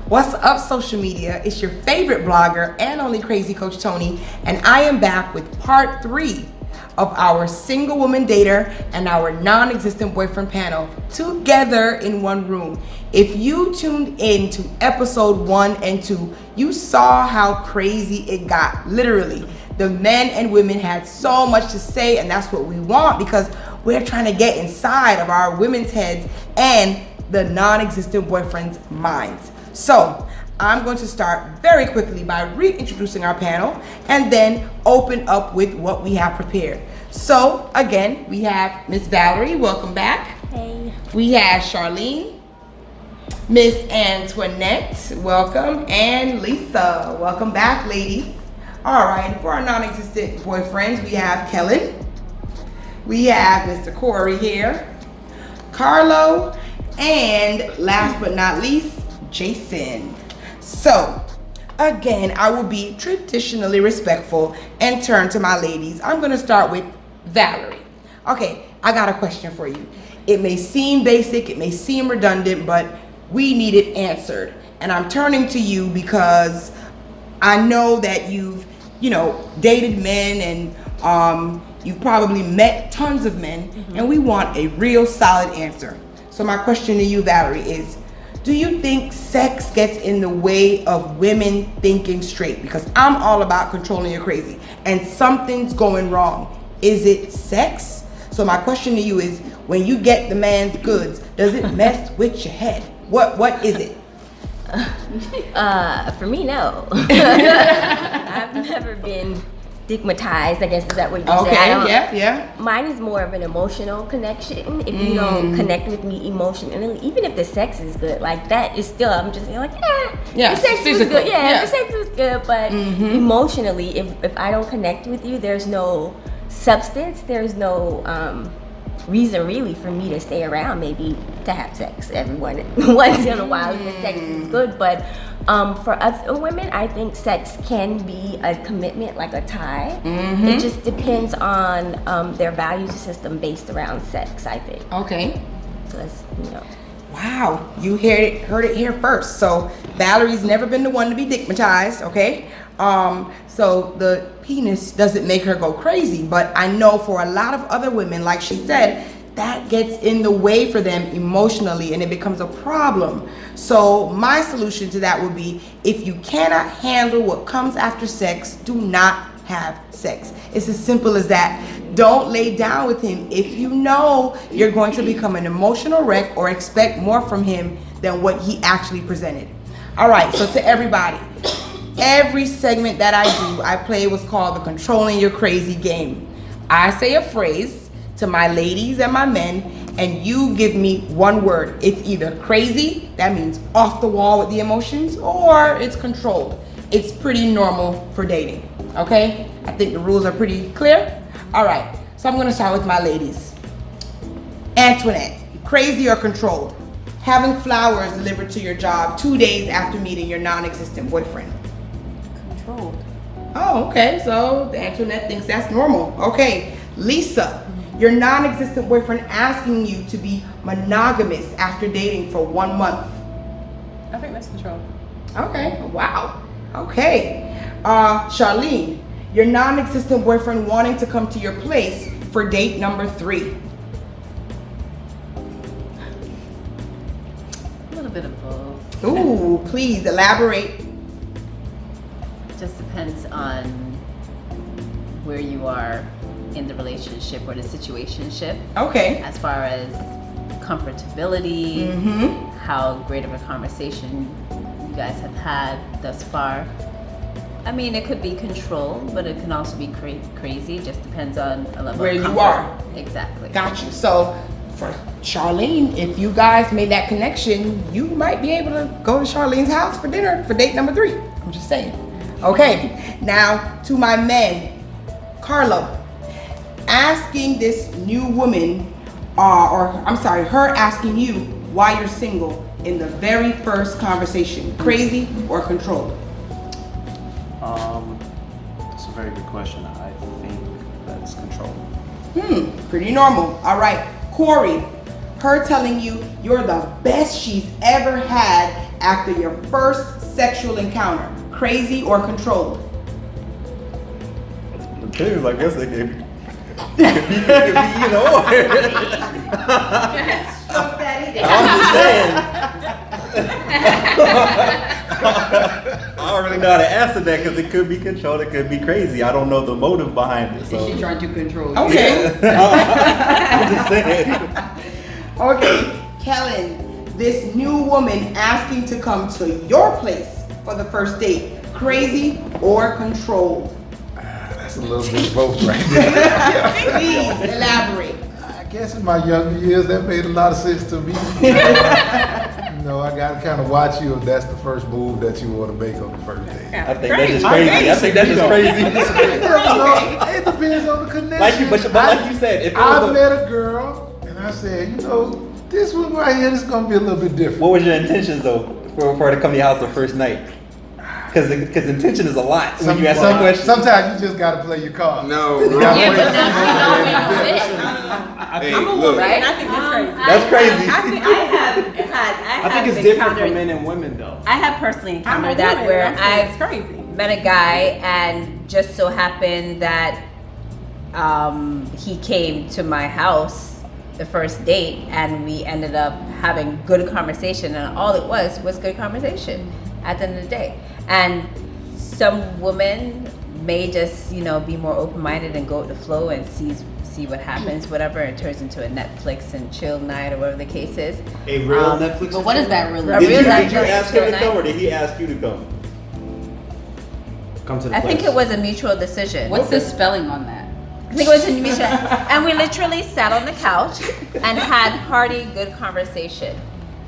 What's up, social media? It's your favorite blogger and only crazy coach, Toni, and I am back with part 3 of our single woman dater and our non-existent boyfriend panel together in one room. If you tuned in to episode 1 and 2, you saw how crazy it got. Literally, the men and women had so much to say, and that's what we want because we're trying to get inside of our women's heads and the non-existent boyfriend's minds. So I'm going to start very quickly by reintroducing our panel and then open up with what we have prepared. So again, we have Miss Valerie, welcome back. Hey. We have Charlene, Miss Antoinette, welcome, and Lisa, welcome back, ladies. All right, for our non-existent boyfriends, we have Kellen, we have Mr. Corey here, Carlo, and last but not least, Jason. So again, I will be traditionally respectful and turn to my ladies. I'm going to start with Valerie. Okay, I got a question for you. It may seem basic, it may seem redundant, but we need it answered. And I'm turning to you because I know that you've, dated men and you've probably met tons of men, and we want a real solid answer. So my question to you, Valerie, is do you think sex gets in the way of women thinking straight? Because I'm all about controlling your crazy and something's going wrong. Is it sex? So my question to you is, when you get the man's goods, does it mess with your head? What is it? For me, no. I've never been stigmatized, I guess, is that what you Okay, say? yeah. Mine is more of an emotional connection. If you don't connect with me emotionally, even if the sex is good, like that is still, I'm just like, yeah, the sex was good. Yeah, the sex was good, but emotionally, if I don't connect with you, there's no substance, there's no reason really for me to stay around. Maybe to have sex once in a while if the sex is good, but for other women, I think sex can be a commitment, like a tie. It just depends on their value system based around sex, I think. Okay. So that's, Wow, you heard it here first. So Valerie's never been the one to be stigmatized, okay? So the penis doesn't make her go crazy, but I know for a lot of other women, like she said, that gets in the way for them emotionally and it becomes a problem. So my solution to that would be, if you cannot handle what comes after sex, do not have sex. It's as simple as that. Don't lay down with him if you know you're going to become an emotional wreck or expect more from him than what he actually presented. All right, so to everybody, every segment that I do, I play what's called the Controlling Your Crazy game. I say a phrase to my ladies and my men, and you give me one word. It's either crazy, that means off the wall with the emotions, or it's controlled. It's pretty normal for dating, okay? I think the rules are pretty clear. All right, so I'm gonna start with my ladies. Antoinette, crazy or controlled? Having flowers delivered to your job 2 days after meeting your non-existent boyfriend. controlled. Oh, okay, so Antoinette thinks that's normal. Okay, Lisa, your non-existent boyfriend asking you to be monogamous after dating for 1 month. I think that's control. Okay, wow. Okay, Charlene, your non-existent boyfriend wanting to come to your place for date number 3. A little bit of both. Ooh, please elaborate. Just depends on where you are in the relationship or the situationship. Okay. As far as comfortability, how great of a conversation you guys have had thus far. I mean, it could be control, but it can also be crazy. It just depends on a level Where of you comfort. are. Exactly. Got you. So for Charlene, if you guys made that connection, you might be able to go to Charlene's house for dinner for date number 3. I'm just saying. Okay, now to my men. Carlo, asking this new woman, her asking you why you're single in the very first conversation. Crazy or controlled? That's a very good question. I think that's control. Pretty normal. All right, Corey, her telling you you're the best she's ever had after your first sexual encounter? Crazy or controlled? It like this, it could be either or. I'm just saying. I don't really know how to answer that because it could be controlled, it could be crazy. I don't know the motive behind it. So. She's trying to control you. Okay. I'm just saying. Okay, Kellen, this new woman asking to come to your place for the first date, crazy or controlled? That's a little bit of both right there. Please elaborate. I guess in my younger years that made a lot of sense to me. You know, I gotta kind of watch you if that's the first move that you want to make on the first date. I think that's just crazy. I think that's just crazy. It depends on the connection. Like you said, if it I was met a girl and I said, you know, this one right here is gonna be a little bit different. what was your intentions though for her to come to your house the first night? Because intention is a lot when you ask that question. Sometimes you just gotta play your cards. No, You gotta Yeah, wait but till that's somebody not ready to always dip. it. Hey, I'm a look. woman, and I think that's crazy. That's crazy. I think I have it's different for encountered- men and women though. I have personally I'm a encountered that woman, where and I'm saying I've it's crazy. met a guy and just so happened that he came to my house the first date and we ended up having good conversation and all it was good conversation at the end of the day. And some women may just, you know, be more open-minded and go with the flow and see what happens, whatever it turns into a Netflix and chill night or whatever the case is. A real Netflix. But what is that really? A Did real you Netflix ask him chill to come night? or did he ask you to come? Come to the I place. think it was a mutual decision. What's the spelling on that? I think it was a mutual, and we literally sat on the couch and had hearty, good conversation,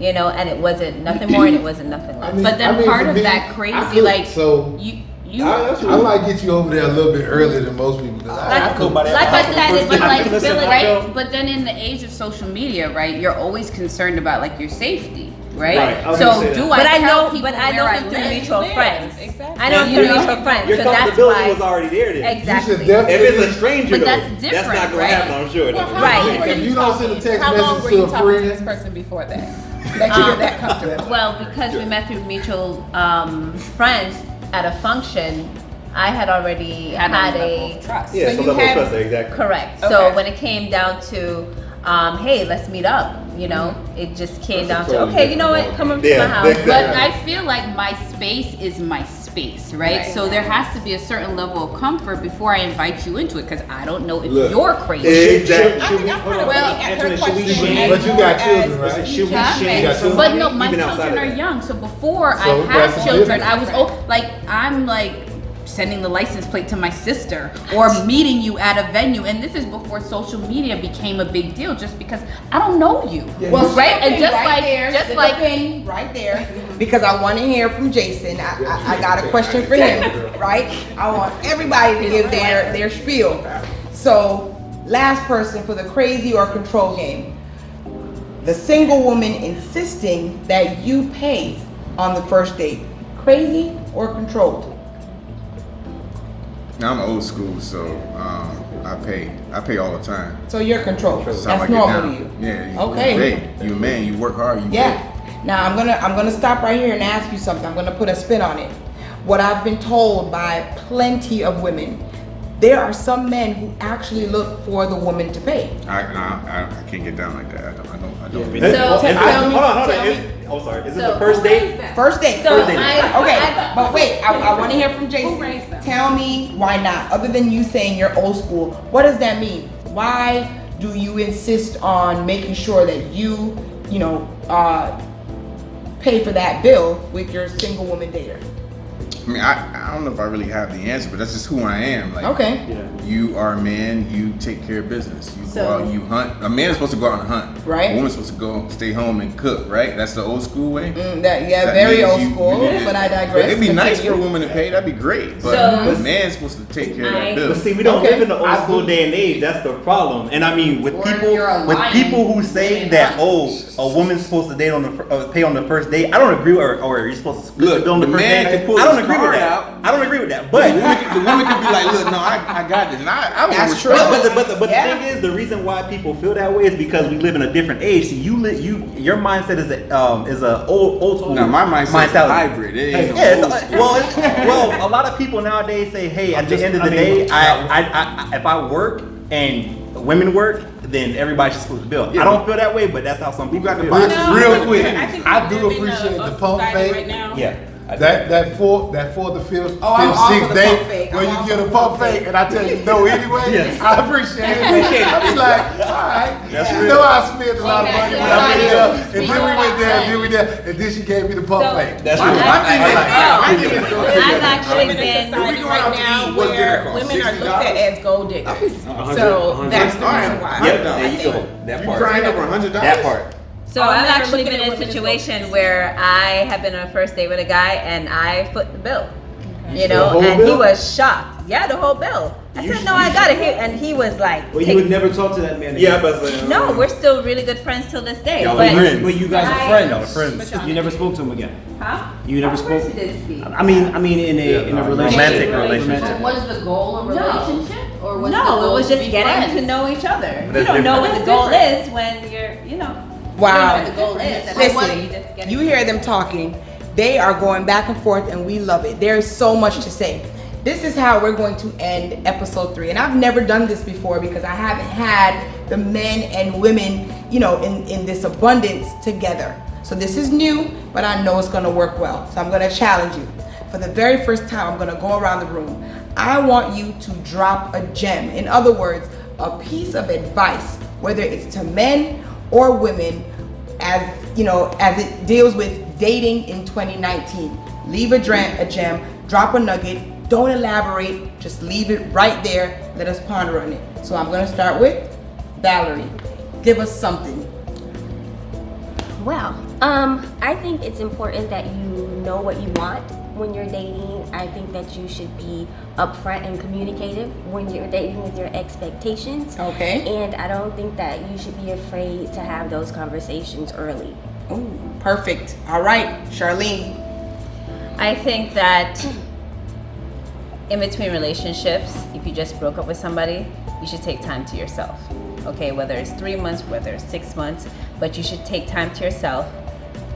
you know, and it wasn't nothing more and it wasn't nothing less. But then part for of me, that I crazy, feel- like so you I might get you over there a little bit earlier than most people. 'Cause I Go by that Like I house said, first it's date. like Listen, feeling- I feel- right? But then in the age of social media, right, you're always concerned about like your safety, right? Right, I was gonna So say that. do But I tell know, people but I know where him through live? mutual friends. Exactly. I know him You through know, mutual friends, Your so that's comfortability was why. already there then. Exactly. You should definitely. If it's a stranger But though, that's that's different, not gonna right? happen, I'm sure. Well, how Right. long were If you you don't talking? send a text How long message were to you a talking to friend- this person before that? That you were that comfortable. Well, because we met through mutual friends at a function, I had already Had had a level a of trust. Yeah, So some you level of had- trust, exactly. correct. Okay. So when it came down to, hey, let's meet up, you know, it just came down to, totally okay, you know what, different come up to Yeah, my house. exactly. But I feel like my space is my space, right? Right. So there has to be a certain level of comfort before I invite you into it, because I don't know if Look. you're crazy. Exactly. Should we, hold on, Well, Anthony, should we But shame? you got children, Listen, right? should we Yeah, shame got children. But no, my Even outside children of are that. young. So before So I that's have a children, difference. I was like I'm like sending the license plate to my sister or meeting you at a venue, and this is before social media became a big deal. Just because I don't know you, Well, right? And just right like there, just stick like a pin right there, because I want to hear from Jason. I got a question for him, right? I want everybody to give their spiel. So, last person for the crazy or control game. The single woman insisting that you pay on the first date. Crazy or controlled? Now I'm old school, so I pay all the time. So you're controlled. That's That's how I get normal down. to you. Yeah. You, Okay. Hey, you a man. You work hard. You Yeah. Now I'm gonna stop right here and ask you something. I'm gonna put a spin on it. What I've been told by plenty of women, there are some men who actually look for the woman to pay. I can't get down like that. I don't. Hey, So, well, tell me- hold on. tell me- I'm sorry. Is it So, the first date? First date. So First date. Okay, I but wait, I want to hear from Jason. raised them? Tell me why not? Other than you saying you're old school, what does that mean? Why do you insist on making sure that you pay for that bill with your single woman dater? I mean, I don't know if I really have the answer, but that's just who I am. Like, Okay. Yeah. you are a man. You take care of business. You So- go out. You hunt. A man is supposed to go out and hunt. Right. A woman's supposed to go stay home and cook. Right. That's the old school way. That That very means old you- school, you- but I But digress. it'd be nice for a Continue. woman to pay. That'd be great. But So- a man's supposed to take care of that bill. But see, we don't Okay. live in the old school day and age. That's the problem. And I mean, with Or people, you're a with lion, people who say living that, life. a woman's supposed to date on the pay on the first date. I don't agree. Or you're supposed to split Look, the bill on the the first man date. can pull I don't his agree with card that. out. I don't agree with that. But The woman can be like, look, no, I got this. And I don't That's respect true. it. But the Yeah. thing is, the reason why people feel that way is because we live in a different age. See, your mindset is a old school. No, my mindset is a hybrid. It ain't Yeah, no old it's, school. well, a lot of people nowadays say, hey, at the end of the day, if I work and women work, then everybody should split the bill. Yeah. I don't feel that way, but that's how some people got the feel. boxes real quick. I do appreciate the pump fake. Yeah. That fourth to fifth, Oh, I'm all for sixth the pump date fake. where I'm you all get for a the pump pump fake fake. and I tell you no anyway. Yes. I appreciate it. I be like, all right. That's You real. know I spent a lot of money when I went there, and then we went there, and then we there, and then she gave me the pump So- fake. That's My real. thing is like, I've actually Living in been. society going out right to now eat, what's dinner where cost? women are looked at $60? as gold diggers. $100, So that's the $100. reason why. Yep, there you go. That You part. crying over $100? That part. So I'll I've never actually look at been a in a woman as situation gold. where I have been on a first date with a guy and I foot the bill. You The know, whole and bill? he was shocked. Yeah, the whole bill. I said, no, I got it here. And he was like, Well, you would never talk to that man Yeah, again. but no, we're still really good friends till this day. Y'all But are friends. But you guys are I- friends. Y'all are friends. You never spoke to him again. Huh? You never Of course spoke. he didn't speak. I mean, in a relationship. romantic relationship. Romantic. Was the goal a relationship, or was the No, goal it was to just be getting friends? to know each other. But You that's don't know what different. the goal is when you're, you know. Wow. You don't know what the goal is. And Listen, what- you just get you it. hear them talking. They are going back and forth, and we love it. There's so much to say. This is how we're going to end episode 3. And I've never done this before because I haven't had the men and women, in this abundance together. So this is new, but I know it's gonna work well. So I'm gonna challenge you. For the very first time, I'm gonna go around the room. I want you to drop a gem. In other words, a piece of advice, whether it's to men or women, as it deals with dating in 2019. Leave a gem, drop a nugget. Don't elaborate, just leave it right there. Let us ponder on it. So I'm gonna start with Valerie. Give us something. Well, I think it's important that you know what you want when you're dating. I think that you should be upfront and communicative when you're dating with your expectations. Okay. And I don't think that you should be afraid to have those conversations early. Ooh, perfect. All right, Charlene. I think that in between relationships, if you just broke up with somebody, you should take time to yourself. Okay, whether it's 3 months, whether it's 6 months, but you should take time to yourself,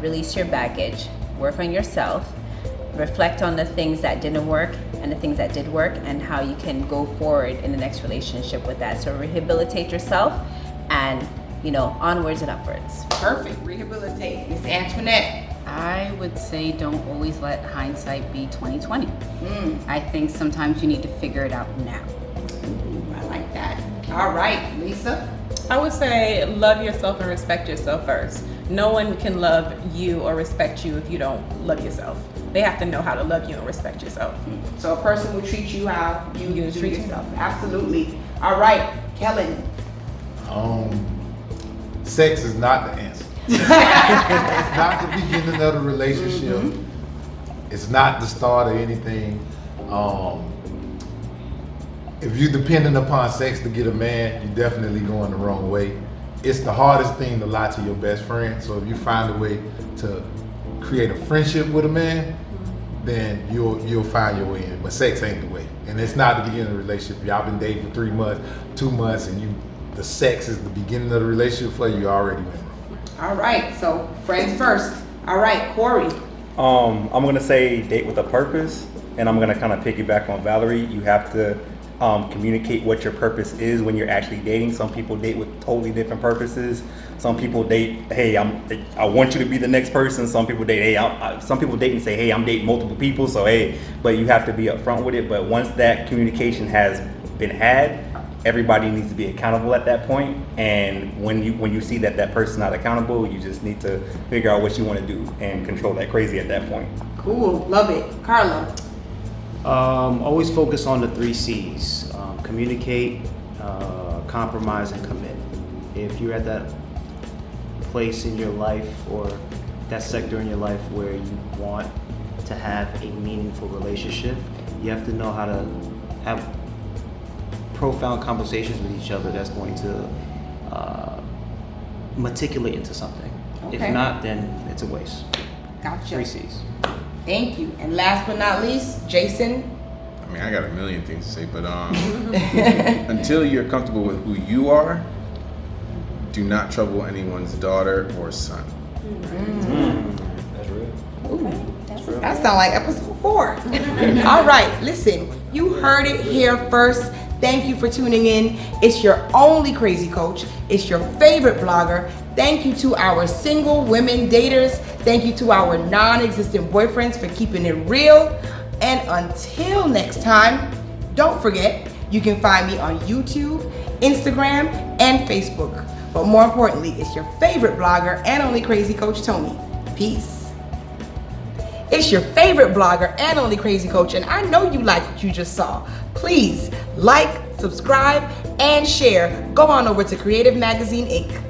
release your baggage, work on yourself, reflect on the things that didn't work and the things that did work, and how you can go forward in the next relationship with that. So rehabilitate yourself and, onwards and upwards. Perfect. Rehabilitate. Miss Antoinette. I would say don't always let hindsight be 2020. I think sometimes you need to figure it out now. I like that. All right, Lisa. I would say love yourself and respect yourself first. No one can love you or respect you if you don't love yourself. They have to know how to love you and respect yourself. So a person will treat you how you You treat treat yourself. Absolutely. All right, Kellen. Sex is not the answer. It's not the beginning of the relationship. It's not the start of anything. If you're dependent upon sex to get a man, you're definitely going the wrong way. It's the hardest thing to lie to your best friend. So if you find a way to create a friendship with a man, then you'll find your way in. But sex ain't the way. And it's not the beginning of the relationship. Y'all been dating for 3 months, 2 months, and the sex is the beginning of the relationship for you, already went wrong. All right, so friends first. All right, Corey. I'm gonna say date with a purpose, and I'm gonna kind of piggyback on Valerie. You have to communicate what your purpose is when you're actually dating. Some people date with totally different purposes. Some people date, hey, I want you to be the next person. Some people date, hey, some people date and say, hey, I'm dating multiple people, so hey. But you have to be upfront with it. But once that communication has been had, everybody needs to be accountable at that point. And when you see that person's not accountable, you just need to figure out what you want to do and control that crazy at that point. Cool, love it. Carla. Always focus on the 3 C's. Communicate, compromise, and commit. If you're at that place in your life or that sector in your life where you want to have a meaningful relationship, you have to know how to have profound conversations with each other that's going to matriculate into something. Okay. If not, then it's a waste. Gotcha. 3 C's. Thank you. And last but not least, Jason. I mean, I got a million things to say, but until you're comfortable with who you are, do not trouble anyone's daughter or son. That's real. Ooh, that sounds like episode 4. All right, listen, you heard it here first. Thank you for tuning in. It's your only crazy coach. It's your favorite blogger. Thank you to our single women daters. Thank you to our non-existent boyfriends for keeping it real. And until next time, don't forget, you can find me on YouTube, Instagram, and Facebook. But more importantly, it's your favorite blogger and only crazy coach, Toni. Peace. It's your favorite blogger and only crazy coach, and I know you like what you just saw. Please like, subscribe, and share. Go on over to Creative Magazine Inc.